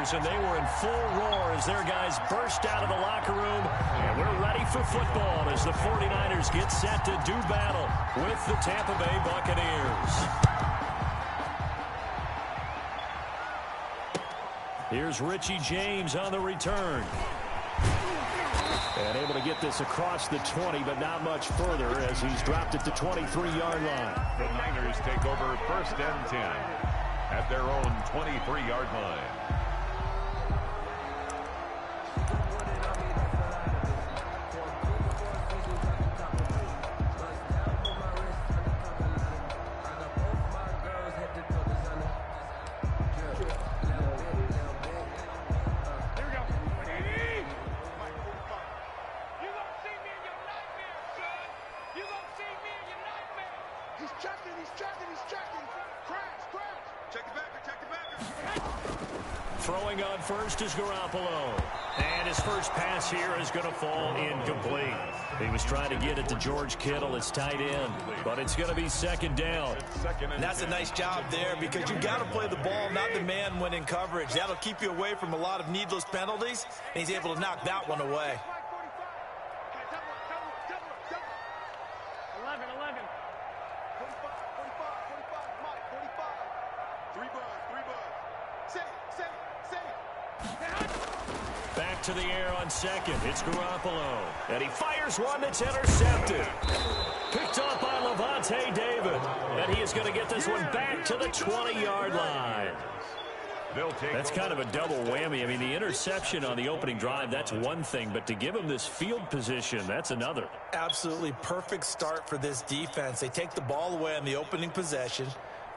49ers, and they were in full roar as their guys burst out of the locker room. And we're ready for football as the 49ers get set to do battle with the Tampa Bay Buccaneers. Here's Richie James on the return. And able to get this across the 20, but not much further as he's dropped it to 23-yard line. The Niners take over 1st and 10 at their own 23-yard line. Throwing on first is Garoppolo. And his first pass here is going to fall incomplete. He was trying to get it to George Kittle, his tight end, but it's going to be 2nd down. And that's a nice job there because you got to play the ball, not the man when in coverage. That'll keep you away from a lot of needless penalties, and he's able to knock that one away. 11. Back to the air on 2nd. It's Garoppolo. And he fires one that's intercepted. Picked up by Lavonte David. And he is going to get this one back to the 20-yard line. That's kind of a double whammy. I mean, the interception on the opening drive, that's one thing. But to give him this field position, that's another. Absolutely perfect start for this defense. They take the ball away on the opening possession.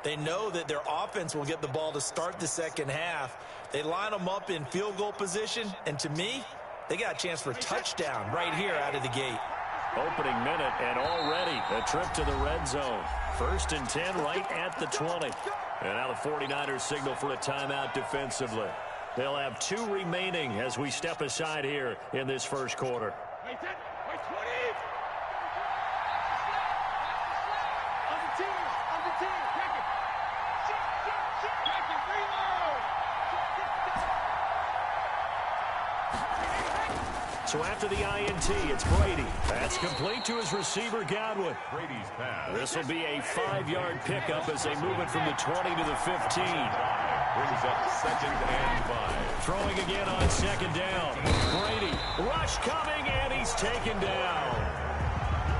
They know that their offense will get the ball to start the second half. They line them up in field goal position, and to me, they got a chance for a touchdown right here out of the gate. Opening minute, and already a trip to the red zone. 1st and 10 right at the 20. And now the 49ers signal for a timeout defensively. They'll have 2 remaining as we step aside here in this first quarter. Wait, 20. On the team. Check it. Check it. Reload. So after the INT, it's Brady. That's complete to his receiver, Godwin. Brady's pass. This will be a 5-yard pickup as they move it from the 20 to the 15. Brings up 2nd and 5. Throwing again on 2nd down. Brady, rush coming, and he's taken down.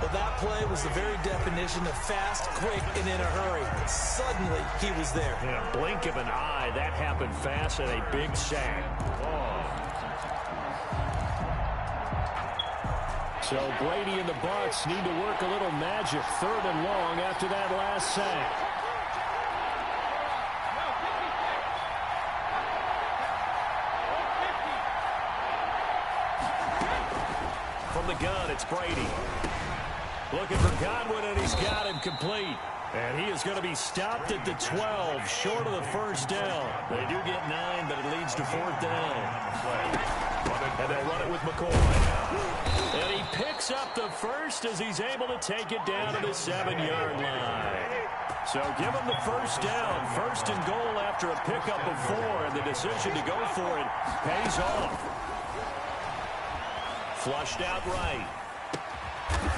Well, that play was the very definition of fast, quick, and in a hurry. Suddenly, he was there. In a blink of an eye, that happened fast and a big sack. So Brady and the Bucs need to work a little magic. 3rd and long after that last sack. From the gun, it's Brady. Looking for Godwin, and he's got him complete. And he is going to be stopped at the 12, short of the 1st down. They do get 9, but it leads to 4th down. And they run it with McCoy. And he picks up the 1st as he's able to take it down to the 7-yard line. So give him the 1st down. 1st and goal after a pickup of 4, and the decision to go for it pays off. Flushed out right.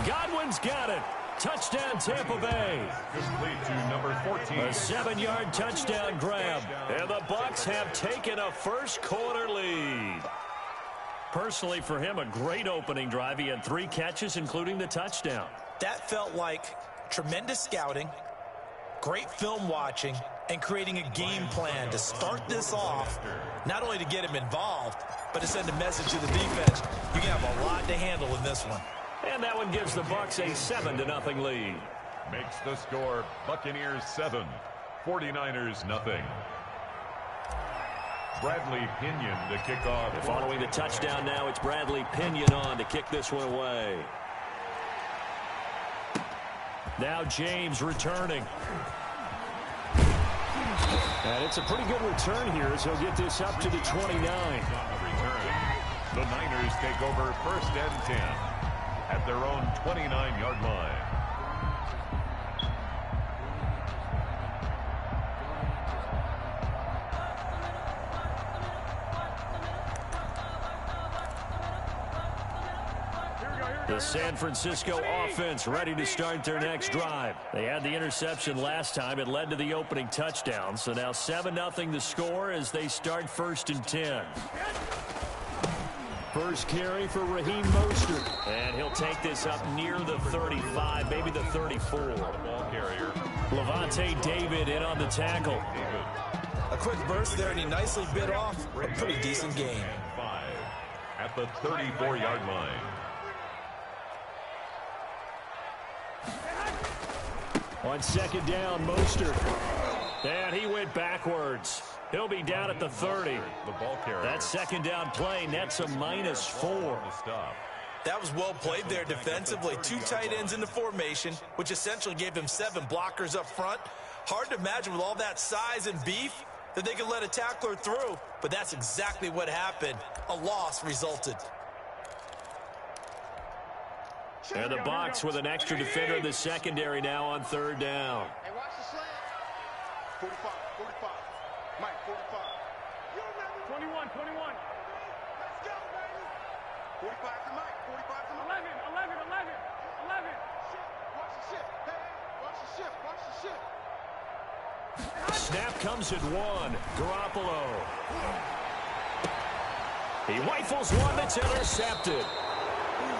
Godwin's got it. Touchdown, Tampa Bay. Complete to number 14. A 7-yard touchdown grab. And the Bucs have taken a first quarter lead. Personally, for him, a great opening drive. He had 3 catches, including the touchdown. That felt like tremendous scouting, great film watching, and creating a game plan to start this off, not only to get him involved, but to send a message to the defense. You can have a lot to handle in this one. And that one gives the Bucs a 7-0 lead. Makes the score Buccaneers 7, 49ers nothing. Bradley Pinion to kick off. Following the touchdown now, it's Bradley Pinion on to kick this one away. Now James returning. And it's a pretty good return here as he'll get this up to the 29. On the return, the Niners take over 1st and 10 at their own 29-yard line. The San Francisco offense ready to start their next drive. They had the interception last time. It led to the opening touchdown. So now 7-0 the score as they start 1st and 10. First carry for Raheem Mostert. And he'll take this up near the 35, maybe the 34. Ball carrier. Levante David in on the tackle. A quick burst there, and he nicely bit off a pretty decent gain. 5 at the 34-yard line. On 2nd down, Mostert. And he went backwards. He'll be down at the 30. The ball carrier. That 2nd down play nets a -4. That was well played there defensively. 2 tight ends in the formation, which essentially gave him 7 blockers up front. Hard to imagine with all that size and beef that they could let a tackler through, but that's exactly what happened. A loss resulted. And the Bucs with an extra defender in the secondary now on 3rd down. Hey, watch the slant. 45, 45. Mike, 45. 21, 21. Let's go, baby. 45 to Mike, 45 to Mike. 11. Shit, watch the shit. Hey, watch the shit, watch the shit. Snap comes at 1. Garoppolo. He rifles one that's intercepted.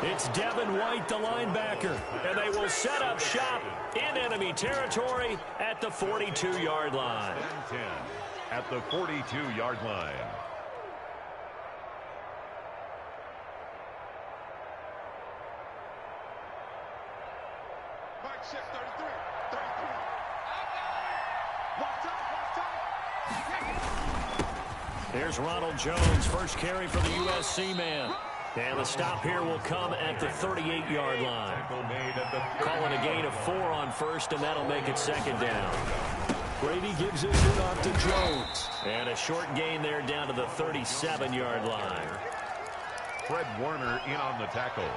It's Devin White, the linebacker, and they will set up shop in enemy territory at the 42-yard line. 10 at the 42-yard line. Mike, shit, 33. 33. Watch out. Here's Ronald Jones, first carry for the USC man. And the stop here will come at the 38-yard line. Calling a gain of 4 on 1st, and that'll make it 2nd down. Brady gives it off to Jones. And a short gain there down to the 37-yard line. Fred Warner in on the tackle.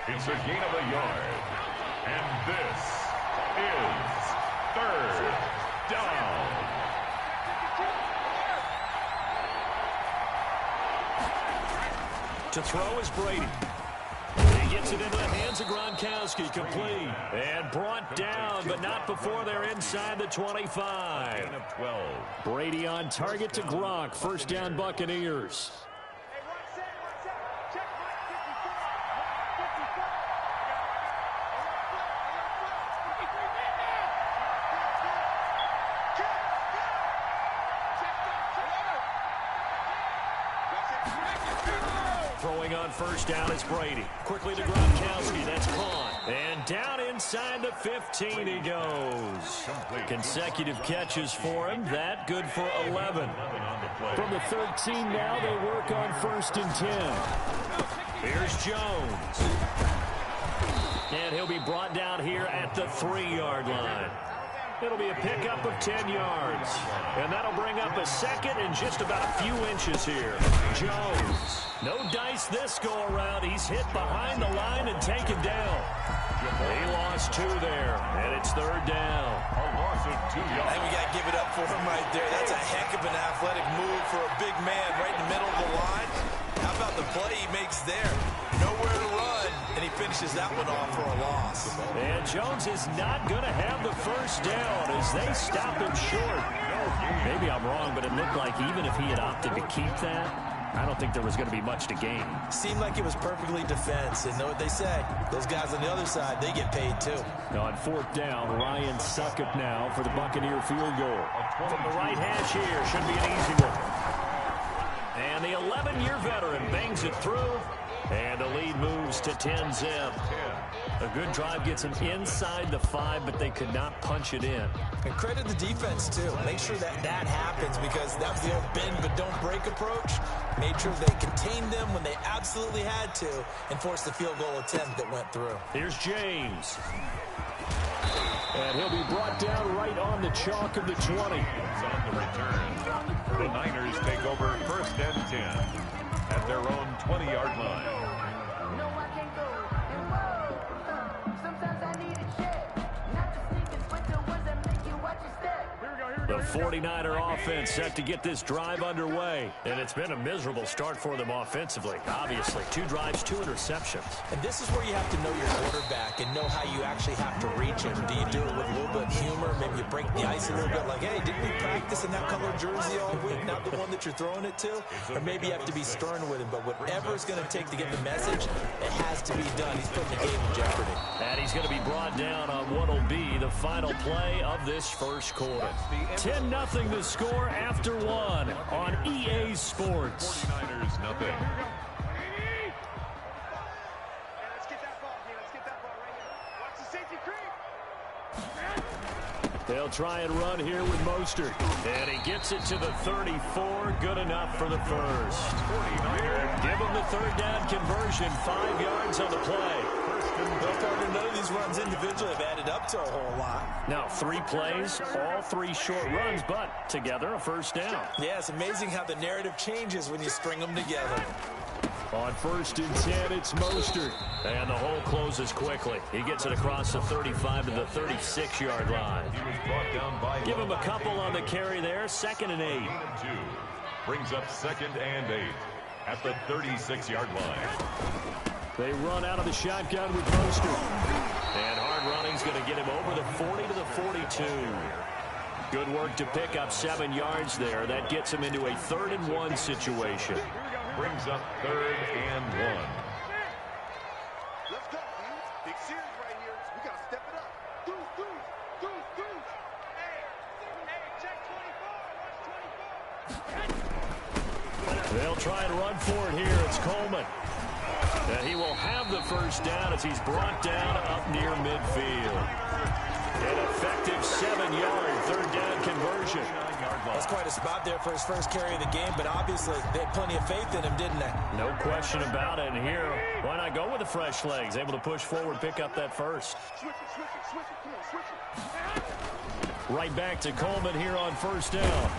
It's a gain of a yard. And this is 3rd down. To throw is Brady. He gets it into the hands of Gronkowski, complete. And brought down, but not before they're inside the 25. Gain of 12. Brady on target to Gronk. 1st down, Buccaneers. Hey, watch that. Check Mike 54. Mike 54. Throwing on 1st down is Brady. Quickly to Gronkowski. That's caught. And down inside the 15 he goes. Consecutive catches for him. That good for 11. From the 13 now, they work on 1st and 10. Here's Jones. And he'll be brought down here at the 3-yard line. It'll be a pickup of 10 yards. And that'll bring up a 2nd and just about a few inches here. Jones. No dice this go-around. He's hit behind the line and taken down. He lost 2 there, and it's 3rd down. A loss of 2 yards. And we got to give it up for him right there. That's a heck of an athletic move for a big man right in the middle of the line. How about the play he makes there? Nowhere to run, and he finishes that one off for a loss. And Jones is not going to have the 1st down as they stop him short. Maybe I'm wrong, but it looked like even if he had opted to keep that, I don't think there was going to be much to gain. Seemed like it was perfectly defense, and know what they say. Those guys on the other side, they get paid too. Now on 4th down, Ryan Succop now for the Buccaneer field goal. From the right hash here, should be an easy one. And the 11-year veteran bangs it through, and the lead moves to 10-zip. A good drive gets them inside the 5, but they could not punch it in. And credit the defense, too. Make sure that happens, because that was the old bend but don't break approach. Made sure they contained them when they absolutely had to and forced the field goal attempt that went through. Here's James. And he'll be brought down right on the chalk of the 20. It's on the return. The Niners take over 1st and 10 at their own 20-yard line. The 49er offense set to get this drive underway. And it's been a miserable start for them offensively. Obviously, 2 drives, 2 interceptions. And this is where you have to know your quarterback and know how you actually have to reach him. Do you do it with a little bit of humor? Maybe you break the ice a little bit like, hey, didn't we practice in that color jersey all week, not the one that you're throwing it to? Or maybe you have to be stern with him. But whatever it's going to take to get the message, it has to be done. He's putting the game in jeopardy. And he's going to be brought down on what will be the final play of this first quarter. 10-0 the score after 1 on EA Sports. 49ers nothing. They'll try and run here with Mostert. And he gets it to the 34. Good enough for the first. 49ers. Give him the third down conversion. 5 yards on the play. None of these runs individually have added up to a whole lot. Now 3 plays, all 3 short runs, but together a first down. Yeah, it's amazing how the narrative changes when you string them together. On 1st and 10, it's Mostert. And the hole closes quickly. He gets it across the 35 to the 36-yard line. He was brought down by Give him a couple on the carry there. 2nd and 8. 2. Brings up 2nd and 8 at the 36-yard line. They run out of the shotgun with Mostert. And hard running's going to get him over the 40 to the 42. Good work to pick up 7 yards there. That gets him into a 3rd and 1 situation. Brings up 3rd and 1. Let's go, dude. Big series right here. We got to step it up. Deuce. Hey, check 24. Watch 24. They'll try and run for it here. It's Coleman. And he will have the first down as he's brought down up near midfield. An effective 7-yard third down conversion. That's quite a spot there for his first carry of the game, but obviously they had plenty of faith in him, didn't they? No question about it. And here, why not go with the fresh legs? Able to push forward, pick up that first. Switch it. Come on, switch it. Right back to Coleman here on first down.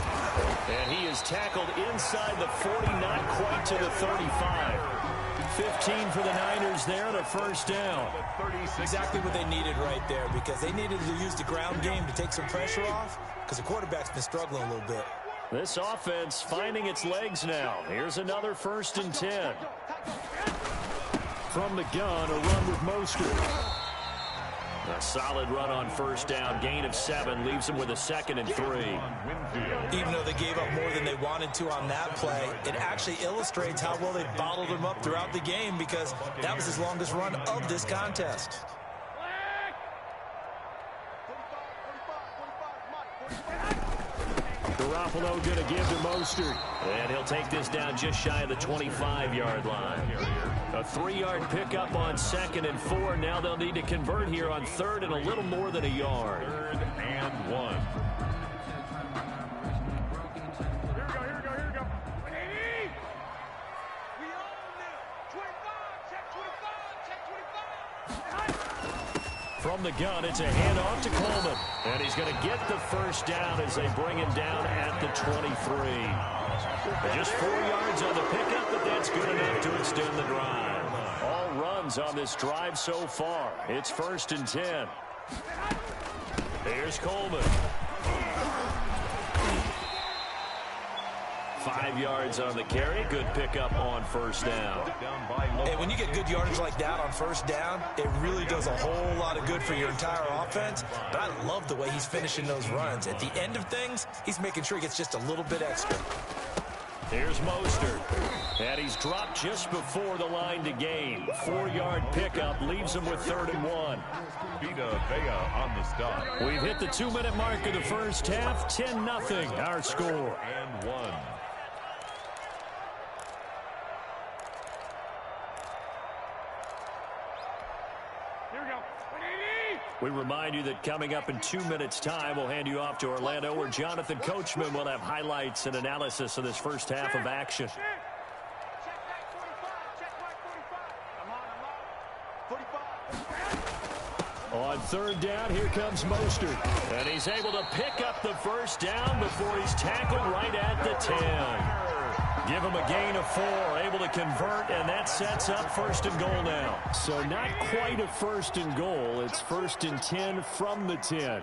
And he is tackled inside the 40, not quite to the 35. 15 for the Niners there and a first down. Exactly what they needed right there, because they needed to use the ground game to take some pressure off, because the quarterback's been struggling a little bit. This offense finding its legs now. Here's another 1st and 10. From the gun, a run with Mostert. A solid run on first down. Gain of 7 leaves them with a 2nd and 3. Even though they gave up more than they wanted to on that play, it actually illustrates how well they bottled them up throughout the game, because that was his longest run of this contest. Garoppolo going to give to Mostert. And he'll take this down just shy of the 25-yard line. A 3-yard pickup on 2nd and 4. Now they'll need to convert here on 3rd and a little more than a yard. 3rd and 1. Here we go. We own this. 25, check 25. From the gun, it's a handoff to Coleman. And he's going to get the first down as they bring him down at the 23. Just 4 yards on the pickup, but that's good enough to extend the drive. All runs on this drive so far. It's 1st and 10. Here's Coleman. 5 yards on the carry. Good pickup on first down. And when you get good yardage like that on first down, it really does a whole lot of good for your entire offense. But I love the way he's finishing those runs. At the end of things, he's making sure he gets just a little bit extra. Here's Mostert. And he's dropped just before the line to gain. 4-yard pickup leaves him with 3rd and 1. Vita Vea on the stop. We've hit the 2-minute mark of the first half. 10-0 our score. And 1. We remind you that coming up in 2 minutes' time, we'll hand you off to Orlando, where Jonathan Coachman will have highlights and analysis of this first half of action. On 3rd down, here comes Mostert. And he's able to pick up the first down before he's tackled right at the 10. Give him a gain of 4, able to convert, and that sets up 1st and goal now. So not quite a 1st and goal. It's 1st and 10 from the 10.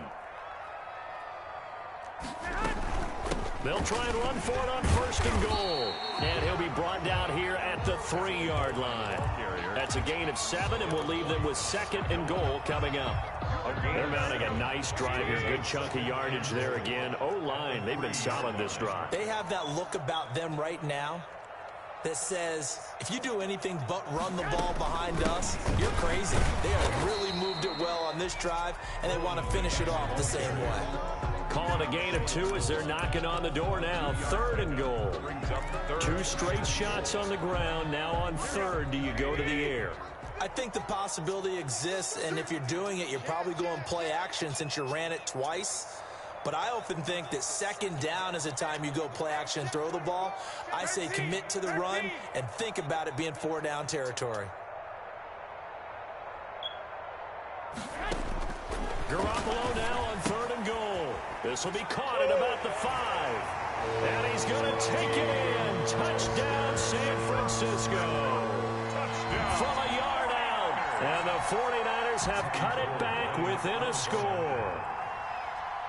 They'll try and run for it on 1st and goal. And he'll be brought down here at the 3-yard line. That's a gain of 7, and we'll leave them with 2nd and goal coming up. They're mounting a nice drive here. Good chunk of yardage there again. O-line, they've been solid this drive. They have that look about them right now that says, if you do anything but run the ball behind us, you're crazy. They have really moved it well on this drive, and they want to finish it off the same way. Call it a gain of 2 as they're knocking on the door now. 3rd and goal. 2 straight shots on the ground. Now on 3rd, do you go to the air? I think the possibility exists, and if you're doing it, you're probably going play action since you ran it twice. But I often think that 2nd down is a time you go play action and throw the ball. I say commit to the run and think about it being 4-down territory. Garoppolo now on 3rd and goal. This will be caught at about the 5. And he's going to take it in. Touchdown, San Francisco. Touchdown. From a yard out. And the 49ers have cut it back within a score.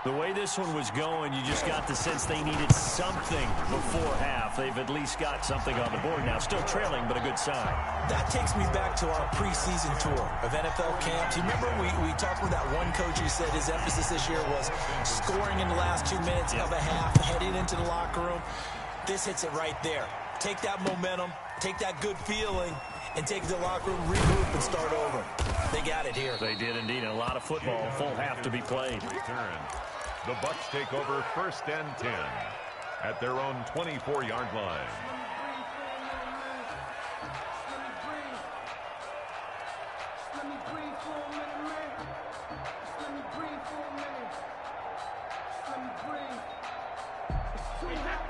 The way this one was going, you just got the sense they needed something before half. They've at least got something on the board now. Still trailing, but a good sign. That takes me back to our preseason tour of NFL camps. You remember we talked with that one coach who said his emphasis this year was scoring in the last 2 minutes of a half, heading into the locker room. This hits it right there. Take that momentum, take that good feeling, and take the locker room, regroup, and start over. They got it here. They did indeed. A lot of football, full half to be played. Return. The Bucs take over 1st and 10 at their own 24-yard line.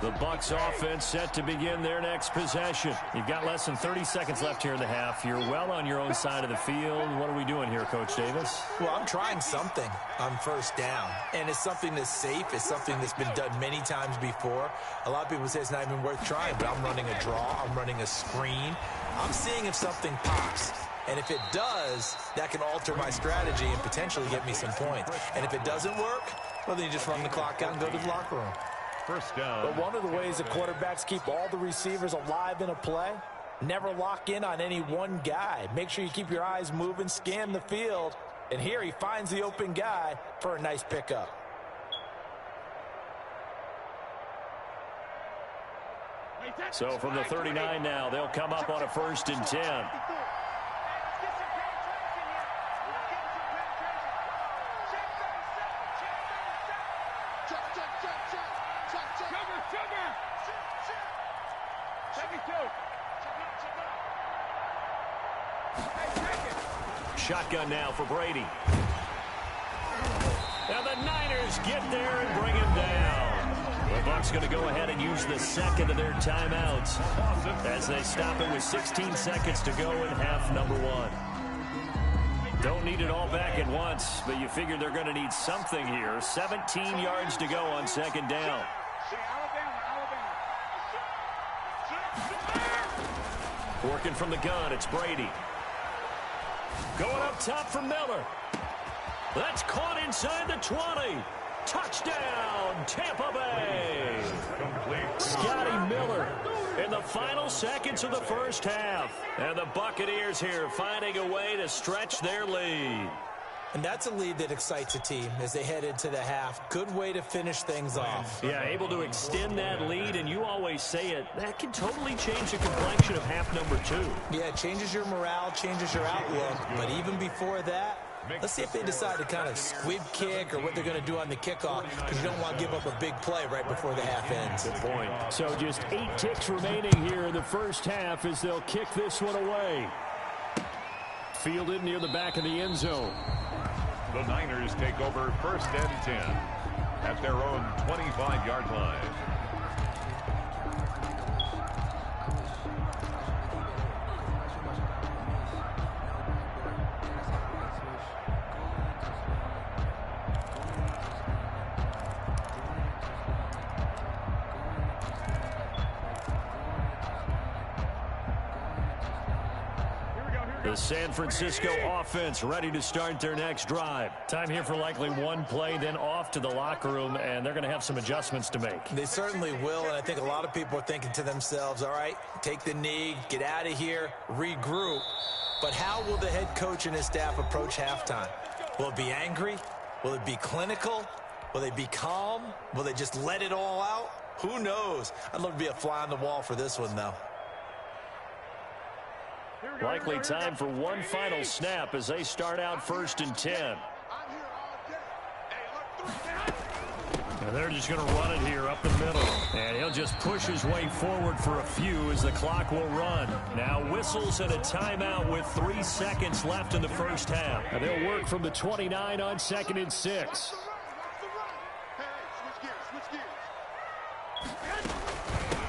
The Bucs offense set to begin their next possession. You've got less than 30 seconds left here in the half. You're well on your own side of the field. What are we doing here, Coach Davis? Well, I'm trying something on 1st down, and it's something that's safe. It's something that's been done many times before. A lot of people say it's not even worth trying, but I'm running a draw. I'm running a screen. I'm seeing if something pops. And if it does, that can alter my strategy and potentially get me some points. And if it doesn't work, well, then you just run the clock out and go to the locker room. 1st down. But one of the ways that quarterbacks keep all the receivers alive in a play, never lock in on any one guy. Make sure you keep your eyes moving, scan the field. And here he finds the open guy for a nice pickup. So from the 39 now, they'll come up on a 1st and 10. Shotgun now for Brady. And the Niners get there and bring him down. The Bucs going to go ahead and use the 2nd of their timeouts as they stop it with 16 seconds to go in half number 1. Don't need it all back at once, but you figure they're going to need something here. 17 yards to go on 2nd down. Working from the gun, it's Brady. Going up top for Miller. That's caught inside the 20. Touchdown, Tampa Bay. Scotty Miller in the final seconds of the 1st half. And the Buccaneers here finding a way to stretch their lead. And that's a lead that excites a team as they head into the half. Good way to finish things off. Yeah, able to extend that lead, and you always say it, that can totally change the complexion of half number 2. Yeah, it changes your morale, changes your outlook. But even before that, let's see if they decide to kind of squib kick or what they're going to do on the kickoff, because you don't want to give up a big play right before the half ends. Good point. So just 8 ticks remaining here in the 1st half as they'll kick this one away. Fielded near the back of the end zone. The Niners take over 1st and 10 at their own 25-yard line. Here we go. The San Francisco offense ready to start their next drive. Time here for likely one play, then off to the locker room, and they're going to have some adjustments to make. They certainly will, and I think a lot of people are thinking to themselves, all right, take the knee, get out of here, regroup. But how will the head coach and his staff approach halftime? Will it be angry? Will it be clinical? Will they be calm? Will they just let it all out? Who knows? I'd love to be a fly on the wall for this one, though. Likely time for one final snap as they start out 1st and 10. And they're just going to run it here up the middle. And he'll just push his way forward for a few as the clock will run. Now whistles and a timeout with 3 seconds left in the first half. And they'll work from the 29 on 2nd and 6.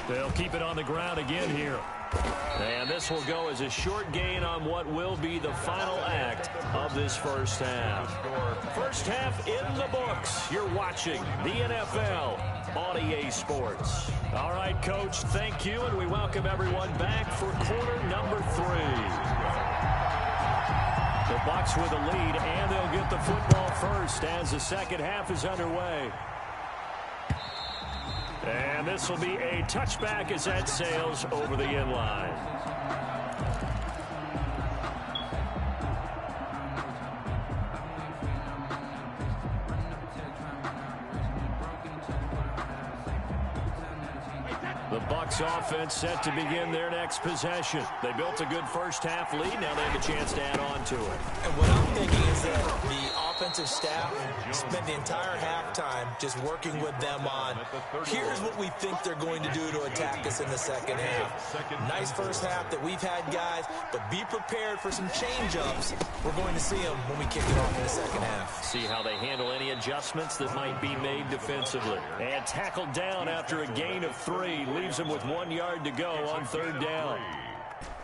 They'll keep it on the ground again here. And this will go as a short gain on what will be the final act of this first half. First half in the books. You're watching the NFL on EA Sports. All right, Coach, thank you, and we welcome everyone back for quarter number 3. The Bucs with a lead, and they'll get the football first as the second half is underway. And this will be a touchback as that sails over the end line. The Bucs offense set to begin their next possession. They built a good first half lead. Now they have a chance to add on to it. And what I'm thinking is that the offensive staff spent the entire halftime just working with them on, here's what we think they're going to do to attack us in the second half. Nice first half that we've had, guys, but be prepared for some change-ups. We're going to see them when we kick it off in the second half. See how they handle any adjustments that might be made defensively. And tackled down after a gain of 3. Leaves them with 1 yard to go on 3rd down.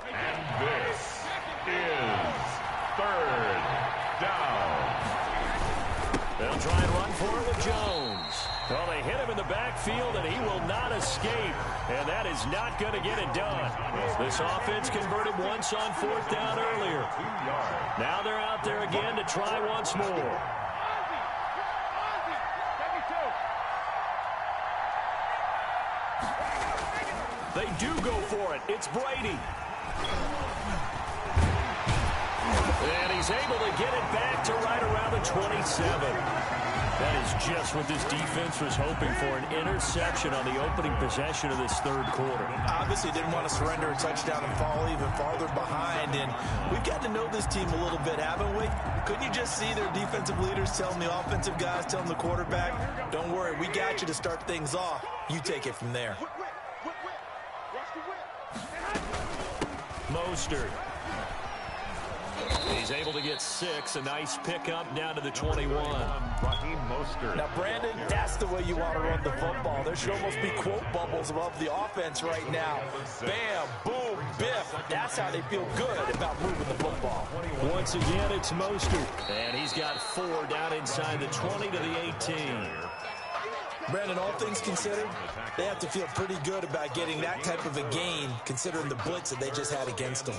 And this is 3rd down. They'll try and run for it with Jones. Well, they hit him in the backfield, and he will not escape. And that is not going to get it done. This offense converted once on 4th down earlier. Now they're out there again to try once more. They do go for it. It's Brady. And he's able to get it back to right around the 27. That is just what this defense was hoping for, an interception on the opening possession of this 3rd quarter. Obviously didn't want to surrender a touchdown and fall even farther behind, and we've got to know this team a little bit, haven't we? Couldn't you just see their defensive leaders telling the offensive guys, telling the quarterback, don't worry, we got you to start things off. You take it from there. Mostert. He's able to get 6. A nice pickup down to the 21. Raheem Mostert. Now, Brandon, that's the way you want to run the football. There should almost be quote bubbles above the offense right now. Bam, boom, biff. That's how they feel good about moving the football. Once again, it's Mostert. And he's got 4 down inside the 20 to the 18. Brandon, all things considered, they have to feel pretty good about getting that type of a gain, considering the blitz that they just had against them.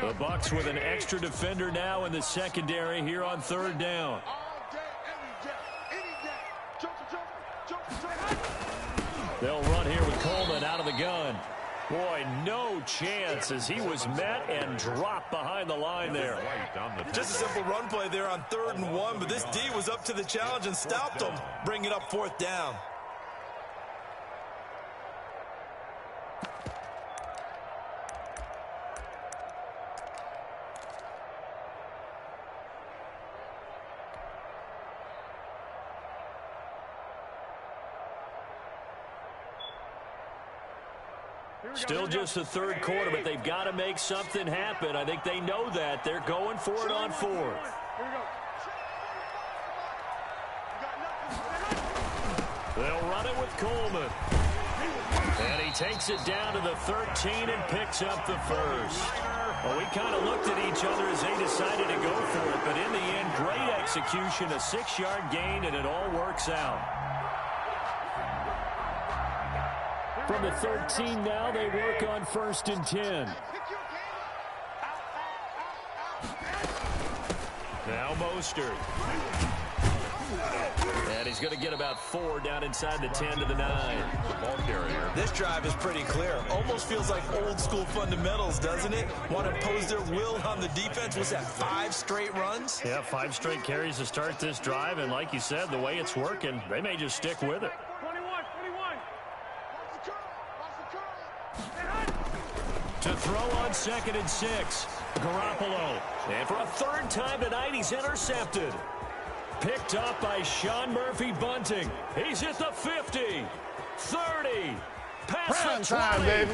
The Bucs with an extra defender now in the secondary here on 3rd down. They'll run here with Coleman out of the gun. Boy, no chance as he was met and dropped behind the line there. Just a simple run play there on 3rd and 1, but this D was up to the challenge and stopped him, bringing up 4th down. Still just the 3rd quarter, but they've got to make something happen. I think they know that. They're going for it on 4th. They'll run it with Coleman. And he takes it down to the 13 and picks up the 1st. Well, we kind of looked at each other as they decided to go for it, but in the end, great execution, a 6-yard gain, and it all works out. From the 13 now, they work on 1st and 10. Now Mostert. And he's going to get about 4 down inside the 10 to the 9. Ball carrier. This drive is pretty clear. Almost feels like old school fundamentals, doesn't it? Want to impose their will on the defense. Was that 5 straight runs? Yeah, 5 straight carries to start this drive. And like you said, the way it's working, they may just stick with it. 21. To throw on 2nd and 6. Garoppolo. And for a 3rd time tonight, he's intercepted. Picked up by Sean Murphy-Bunting. He's at the 50, 30, past the 20. Baby.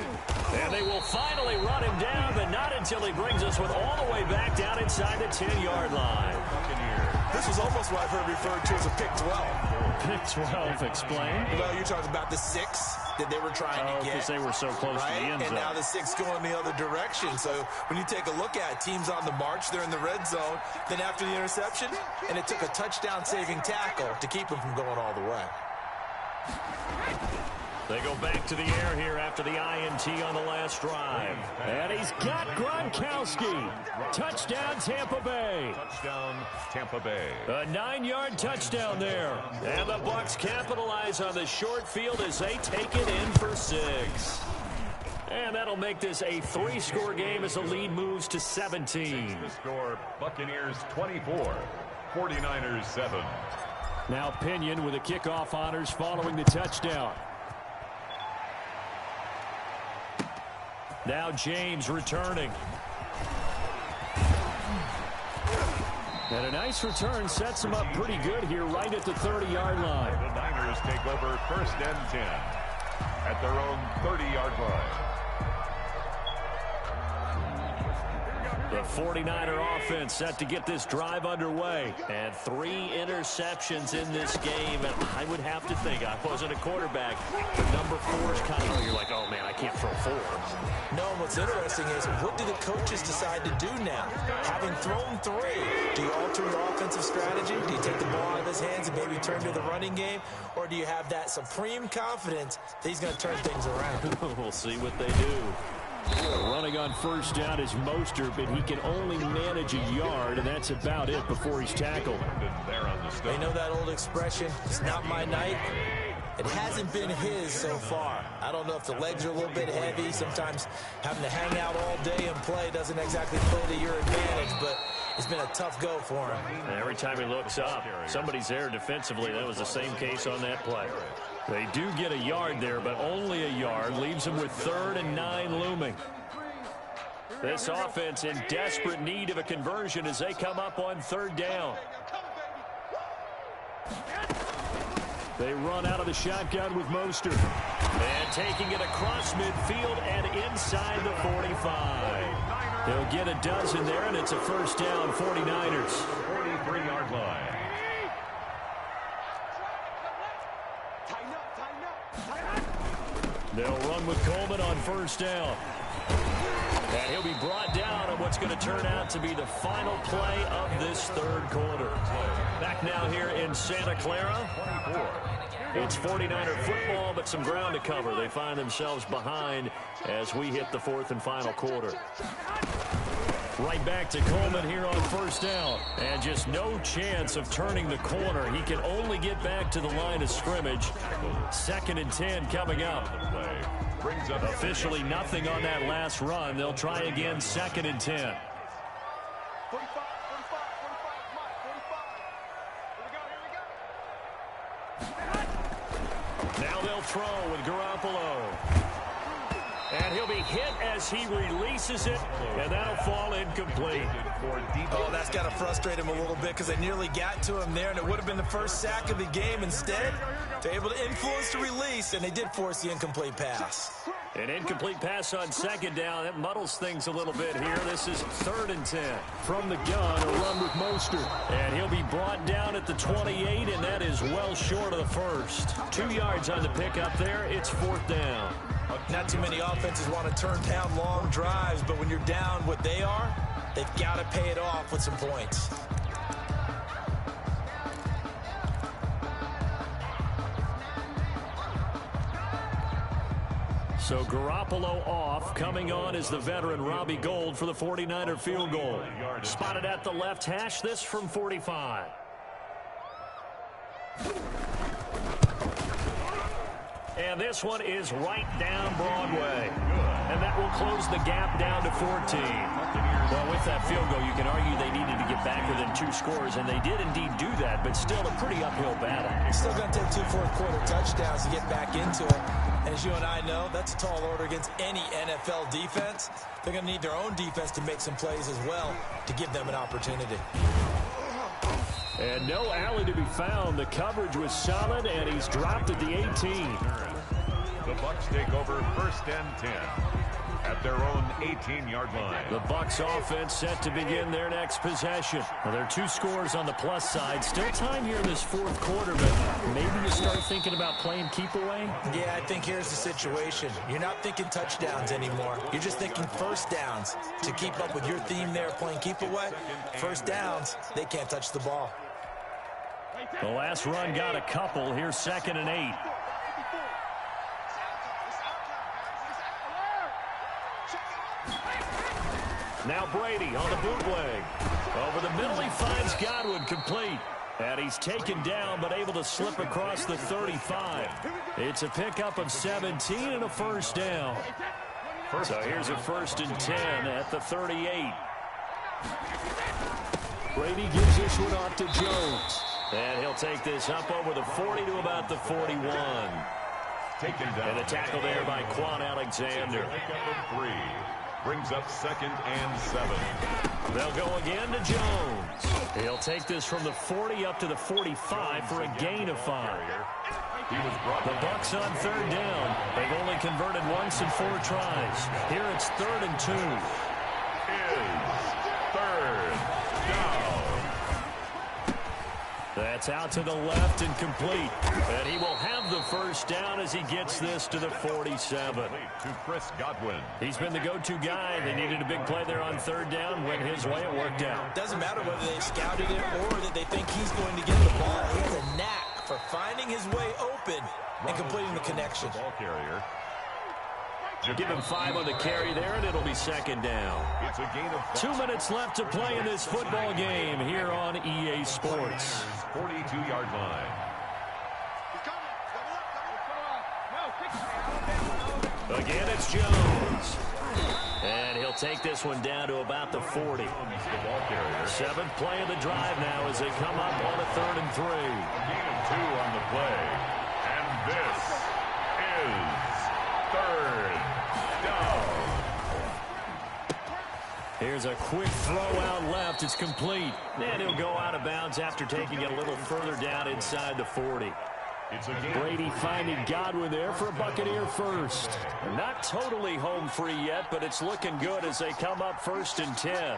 And they will finally run him down, but not until he brings us with all the way back down inside the 10-yard line. This was almost what I've heard referred to as a pick 12. Pick 12, explain. Well, you're talking about the 6 that they were trying to get. Because they were so close to the end zone. And now the 6 going the other direction. So when you take a look at teams on the march, they're in the red zone. Then after the interception, and it took a touchdown-saving tackle to keep them from going all the way. They go back to the air here after the INT on the last drive. And he's got Gronkowski. Touchdown, Tampa Bay. Touchdown, Tampa Bay. A 9-yard touchdown there. And the Bucs capitalize on the short field as they take it in for 6. And that'll make this a 3-score game as the lead moves to 17. The score, Buccaneers 24, 49ers 7. Now Pinion with the kickoff honors following the touchdown. Now James returning. And a nice return sets him up pretty good here right at the 30-yard line. The Niners take over 1st and 10 at their own 30-yard line. The 49er offense set to get this drive underway. And 3 interceptions in this game. And I would have to think, I wasn't a quarterback, but number 4 is kind of, you're like, oh man, I can't throw 4. No, and what's interesting is, what do the coaches decide to do now? Having thrown 3, do you alter your offensive strategy? Do you take the ball out of his hands and maybe turn to the running game? Or do you have that supreme confidence that he's going to turn things around? We'll see what they do. Running on 1st down is Mostert, but he can only manage a yard, and that's about it before he's tackled. They know that old expression, it's not my night. It hasn't been his so far. I don't know if the legs are a little bit heavy. Sometimes having to hang out all day and play doesn't exactly play to your advantage, but it's been a tough go for him. And every time he looks up, somebody's there defensively. That was the same case on that play. They do get a yard there, but only a yard. Leaves them with 3rd and 9 looming. This offense in desperate need of a conversion as they come up on 3rd down. They run out of the shotgun with Mostert. And taking it across midfield and inside the 45. They'll get a dozen there, and it's a 1st down, 49ers. 43-yard line. They'll run with Coleman on 1st down. And he'll be brought down on what's going to turn out to be the final play of this 3rd quarter. Back now here in Santa Clara. It's 49er football, but some ground to cover. They find themselves behind as we hit the 4th and final quarter. Right back to Coleman here on 1st down. And just no chance of turning the corner. He can only get back to the line of scrimmage. 2nd and 10 coming up. Officially nothing on that last run. They'll try again 2nd and 10. 45. Now they'll throw with Garoppolo. And he'll be hit as he releases it, and that'll fall incomplete. Oh, that's got to frustrate him a little bit because they nearly got to him there, and it would have been the first sack of the game. Instead, they're able to influence the release, and they did force the incomplete pass. An incomplete pass on 2nd down. That muddles things a little bit here. This is 3rd and 10. From the gun, a run with Mostert. And he'll be brought down at the 28, and that is well short of the 1st. 2 yards on the pickup there. It's 4th down. Not too many offenses want to turn down long drives, but when you're down what they are, they've got to pay it off with some points. So Garoppolo off. Coming on is the veteran Robbie Gould for the 49er field goal. Spotted at the left hash, this from 45. And this one is right down Broadway. And that will close the gap down to 14. Well, with that field goal, you can argue they needed to get back within 2 scores, and they did indeed do that, but still a pretty uphill battle. It's still going to take 2 fourth-quarter touchdowns to get back into it. As you and I know, that's a tall order against any NFL defense. They're going to need their own defense to make some plays as well to give them an opportunity. And no alley to be found. The coverage was solid, and he's dropped at the 18. The Bucs take over 1st and 10 at their own 18-yard line. The Bucs offense set to begin their next possession. Well, there are 2 scores on the plus side. Still time here in this 4th quarter, but maybe you start thinking about playing keep away? Yeah, I think here's the situation. You're not thinking touchdowns anymore. You're just thinking first downs. To keep up with your theme there, playing keep away, first downs, they can't touch the ball. The last run got a couple. Here's 2nd and 8. Now Brady on the bootleg. Over the middle, he finds Godwin complete. And he's taken down, but able to slip across the 35. It's a pickup of 17 and a first down. So here's a 1st and 10 at the 38. Brady gives this one off to Jones. And he'll take this up over the 40 to about the 41. Taken down. And a tackle there by Quan Alexander. Pickup of 3. Brings up 2nd and 7. They'll go again to Jones. He'll take this from the 40 up to the 45 for a gain of 5. The Bucs on 3rd down. They've only converted once in 4 tries. Here it's 3rd and 2. Is 3rd down. That's out to the left and complete. And he will have the first down as he gets this to the 47. To Chris Godwin. He's been the go-to guy. They needed a big play there on 3rd down. Went his way. It worked out. Doesn't matter whether they scouted it or that they think he's going to get the ball. He has a knack for finding his way open and completing the connection. Ball carrier. Give him 5 on the carry there, and it'll be 2nd down. It's a gain of 2 minutes left to play in this football game here on EA Sports. 42-yard line. Again, it's Jones. And he'll take this one down to about the 40. 7th play of the drive now as they come up on a 3rd and 3. Gain of 2 on the play. And this is 3rd down. Here's a quick throw out left. It's complete. And he'll go out of bounds after taking it a little further down inside the 40. Brady finding Godwin there for a Buccaneer first. Not totally home free yet, but it's looking good as they come up 1st and 10.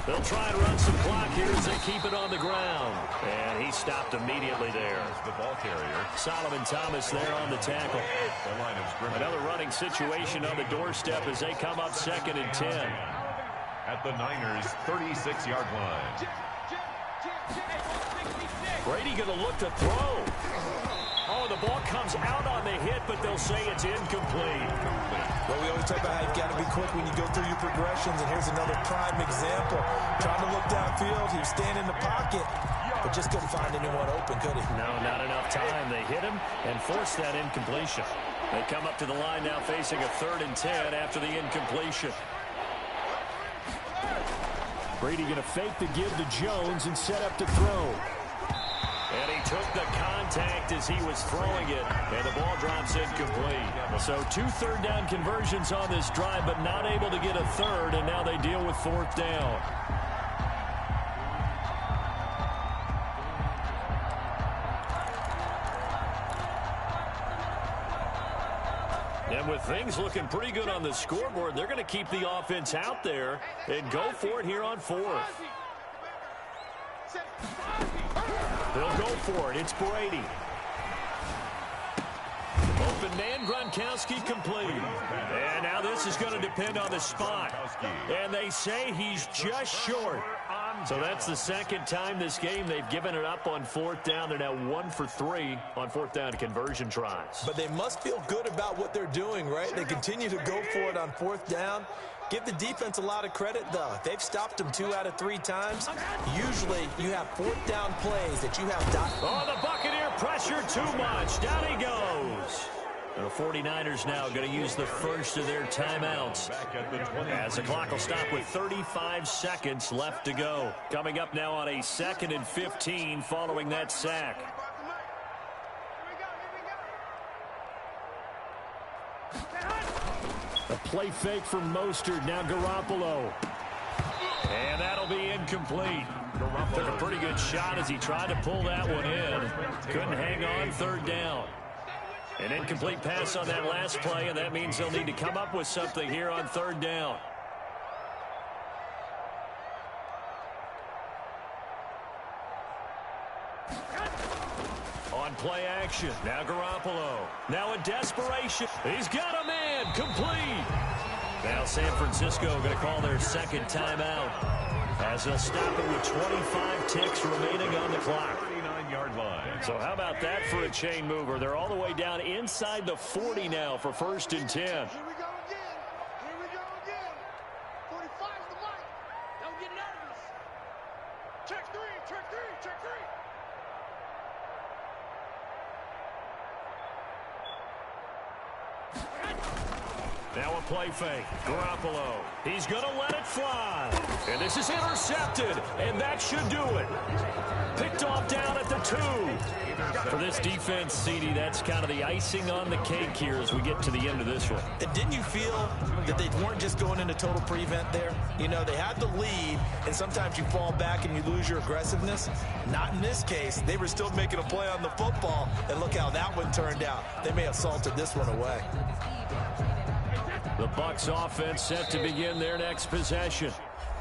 They'll try and run some clock here as they keep it on the ground. And he stopped immediately there. The ball carrier. Solomon Thomas there on the tackle. The line of scrimmage. Another running situation on the doorstep as they come up 2nd and 10. At the Niners' 36-yard line. Brady going to look to throw. Oh, the ball comes out on the hit, but they'll say it's incomplete. Well, we always talk about how you've got to be quick when you go through your progressions, and here's another prime example. Trying to look downfield, he was staying in the pocket, but just couldn't find anyone open, could he? No, not enough time. They hit him and forced that incompletion. They come up to the line now facing a 3rd and 10 after the incompletion. Brady going to fake the give to Jones and set up to throw. And he took the contact as he was throwing it, and the ball drops incomplete. So 2 3rd down conversions on this drive, but not able to get a 3rd, and now they deal with 4th down. And with things looking pretty good on the scoreboard, they're going to keep the offense out there and go for it here on 4th. They'll go for it. It's Brady. Open man, Gronkowski complete. And now this is going to depend on the spot. And they say he's just short. So that's the second time this game they've given it up on fourth down. They're now 1 for 3 on fourth down conversion tries. But they must feel good about what they're doing, right? They continue to go for it on fourth down. Give the defense a lot of credit, though. They've stopped them 2 out of 3 times. Usually, you have fourth down plays that you have dot. Oh, the Buccaneer pressure too much. Down he goes. The 49ers now going to use the first of their timeouts as the clock will stop with 35 seconds left to go. Coming up now on a 2nd and 15 following that sack. A play fake from Mostert, now Garoppolo. And that'll be incomplete. Took a pretty good shot as he tried to pull that one in. Couldn't hang on, third down. An incomplete pass on that last play, and that means they'll need to come up with something here on third down. On play action, now Garoppolo. Now in desperation, he's got a man, complete. Now San Francisco going to call their second timeout as they'll stop it with 25 ticks remaining on the clock. 39-yard line. So how about that for a chain mover? They're all the way down inside the 40 now for 1st and 10. Here we go again. Here we go again. 45's the mic. Don't get nervous. Check 3, check 3, check 3. Now a play fake. Garoppolo. He's going to let it fly. And this is intercepted. And that should do it. Picked off down at the 2. For this defense, CD, that's kind of the icing on the cake here as we get to the end of this one. And didn't you feel that they weren't just going into total prevent there? You know, they had the lead, and sometimes you fall back and you lose your aggressiveness. Not in this case. They were still making a play on the football, and look how that one turned out. They may have salted this one away. The Bucs offense set to begin their next possession.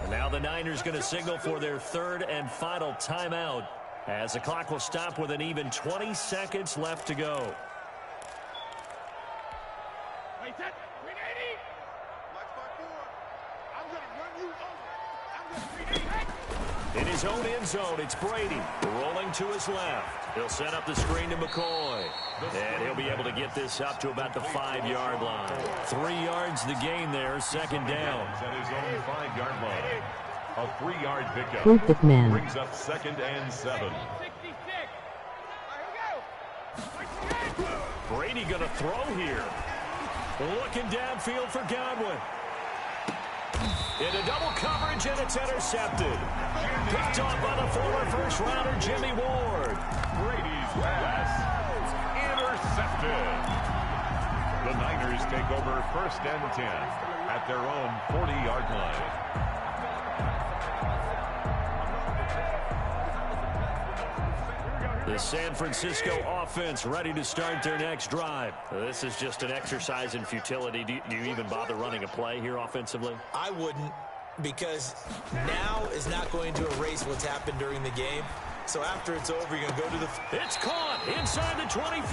And now the Niners going to signal for their 3rd and final timeout as the clock will stop with an even 20 seconds left to go. Wait, that 380. Mike's by 4. I'm going to run you over. I'm going to 380. In his own end zone, it's Brady rolling to his left. He'll set up the screen to McCoy. And he'll be able to get this up to about the 5-yard line. 3 yards the gain there, 2nd down. At his own 5-yard line. A 3-yard pickup. Perfect man. Brings up 2nd and 7. 66. Here we go. Brady going to throw here. Looking downfield for Godwin. Into double coverage, and it's intercepted. Picked off by the former first-rounder Jimmy Ward. Brady's pass intercepted. The Niners take over 1st and 10 at their own 40-yard line. The San Francisco offense ready to start their next drive. This is just an exercise in futility. Do you even bother running a play here offensively? I wouldn't, because now is not going to erase what's happened during the game. So after it's over, you're going to go to the... It's caught inside the 25.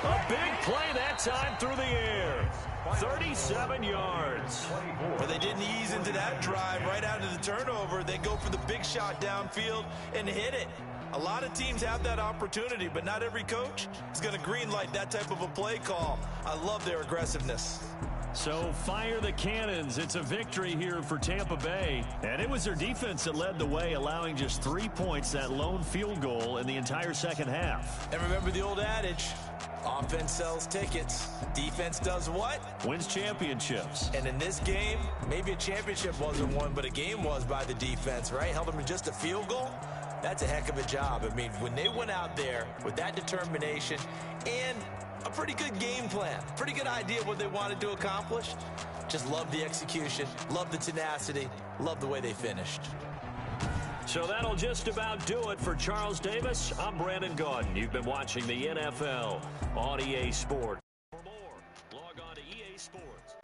A big play that time through the air. 37 yards. But they didn't ease into that drive right out of the turnover. They go for the big shot downfield and hit it. A lot of teams have that opportunity, but not every coach is going to greenlight that type of a play call. I love their aggressiveness. So fire the cannons. It's a victory here for Tampa Bay. And it was their defense that led the way, allowing just 3 points, that lone field goal in the entire second half. And remember the old adage, offense sells tickets. Defense does what? Wins championships. And in this game, maybe a championship wasn't won, but a game was by the defense, right? Held them to just a field goal. That's a heck of a job. I mean, when they went out there with that determination and a pretty good game plan, pretty good idea of what they wanted to accomplish, just love the execution, love the tenacity, love the way they finished. So that'll just about do it for Charles Davis. I'm Brandon Gaudin. You've been watching the NFL on EA Sports. For more, log on to EA Sports.